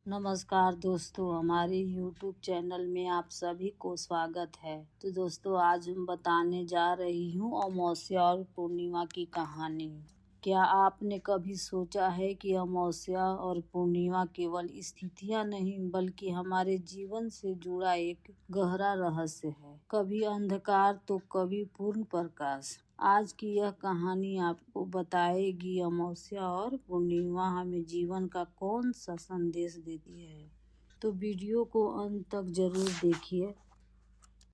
नमस्कार दोस्तों, हमारे YouTube चैनल में आप सभी को स्वागत है। तो दोस्तों, आज हम बताने जा रही हूँ अमावस्या और पूर्णिमा की कहानी। क्या आपने कभी सोचा है कि अमावस्या और पूर्णिमा केवल स्थितियाँ नहीं बल्कि हमारे जीवन से जुड़ा एक गहरा रहस्य है। कभी अंधकार तो कभी पूर्ण प्रकाश। आज की यह कहानी आपको बताएगी अमावस्या और पूर्णिमा हमें जीवन का कौन सा संदेश देती है। तो वीडियो को अंत तक जरूर देखिए।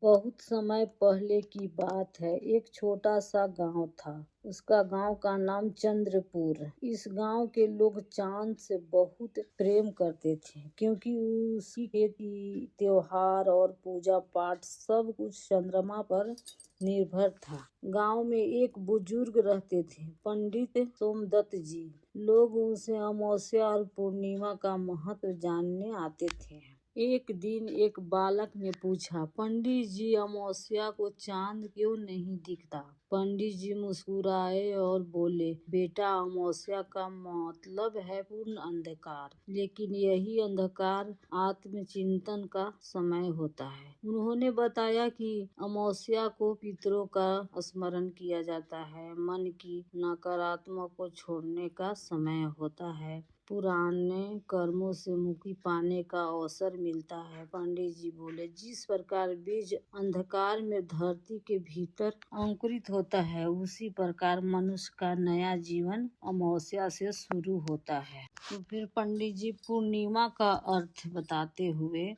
बहुत समय पहले की बात है। एक छोटा सा गांव था। उसका गांव का नाम चंद्रपुर। इस गांव के लोग चांद से बहुत प्रेम करते थे क्योंकि उसी खेती, त्योहार और पूजा पाठ सब कुछ चंद्रमा पर निर्भर था। गांव में एक बुजुर्ग रहते थे, पंडित सोमदत्त जी। लोग उनसे अमावस्या और पूर्णिमा का महत्व जानने आते थे। एक दिन एक बालक ने पूछा, पंडित जी, अमावस्या को चांद क्यों नहीं दिखता? पंडित जी मुस्कुराए और बोले, बेटा, अमावस्या का मतलब है पूर्ण अंधकार, लेकिन यही अंधकार आत्मचिंतन का समय होता है। उन्होंने बताया कि अमावस्या को पितरों का स्मरण किया जाता है, मन की नकारात्मक को छोड़ने का समय होता है, पुराने कर्मों से मुक्ति पाने का अवसर मिलता है। पंडित जी बोले, जिस प्रकार बीज अंधकार में धरती के भीतर अंकुरित होता है, उसी प्रकार मनुष्य का नया जीवन अमावस्या से शुरू होता है। तो फिर पंडित जी पूर्णिमा का अर्थ बताते हुए,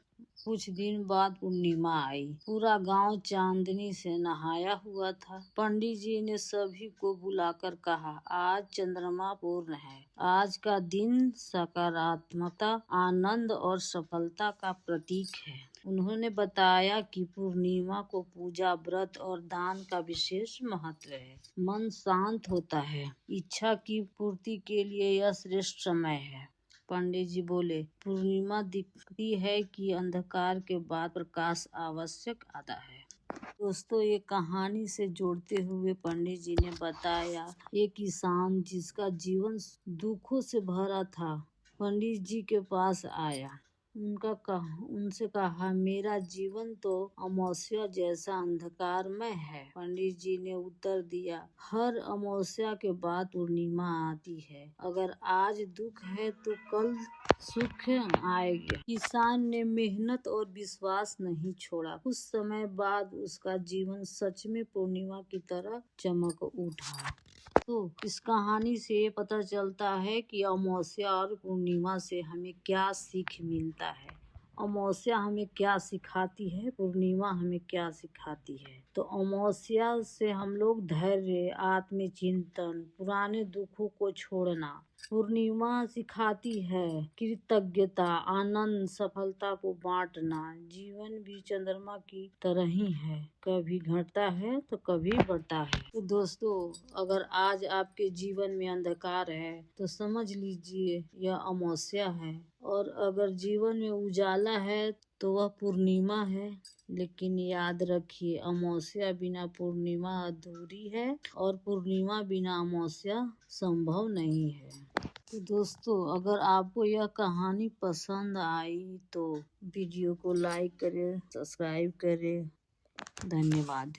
कुछ दिन बाद पूर्णिमा आई। पूरा गांव चांदनी से नहाया हुआ था। पंडित जी ने सभी को बुलाकर कहा, आज चंद्रमा पूर्ण है। आज का दिन सकारात्मकता, आनंद और सफलता का प्रतीक है। उन्होंने बताया कि पूर्णिमा को पूजा, व्रत और दान का विशेष महत्व है। मन शांत होता है। इच्छा की पूर्ति के लिए यह श्रेष्ठ समय है। पंडित जी बोले, पूर्णिमा दिखती है कि अंधकार के बाद प्रकाश आवश्यक आता है। दोस्तों, ये कहानी से जोड़ते हुए पंडित जी ने बताया, एक किसान जिसका जीवन दुखों से भरा था, पंडित जी के पास आया। उनसे कहा, मेरा जीवन तो अमावस्या जैसा अंधकारमय है। पंडित जी ने उत्तर दिया, हर अमावस्या के बाद पूर्णिमा आती है। अगर आज दुख है तो कल सुख आएगा। किसान ने मेहनत और विश्वास नहीं छोड़ा। कुछ समय बाद उसका जीवन सच में पूर्णिमा की तरह चमक उठा। तो इस कहानी से ये पता चलता है कि अमावस्या और पूर्णिमा से हमें क्या सीख मिलता है। अमावस्या हमें क्या सिखाती है, पूर्णिमा हमें क्या सिखाती है। तो अमावस्या से हम लोग धैर्य, आत्मचिंतन, पुराने दुखों को छोड़ना। पूर्णिमा सिखाती है कृतज्ञता, आनंद, सफलता को बांटना। जीवन भी चंद्रमा की तरह ही है, कभी घटता है तो कभी बढ़ता है। तो दोस्तों, अगर आज आपके जीवन में अंधकार है तो समझ लीजिए यह अमावस्या है, और अगर जीवन में उजाला है तो वह पूर्णिमा है। लेकिन याद रखिए, अमावस्या बिना पूर्णिमा अधूरी है और पूर्णिमा बिना अमावस्या संभव नहीं है। तो दोस्तों, अगर आपको यह कहानी पसंद आई तो वीडियो को लाइक करें, सब्सक्राइब करें। धन्यवाद।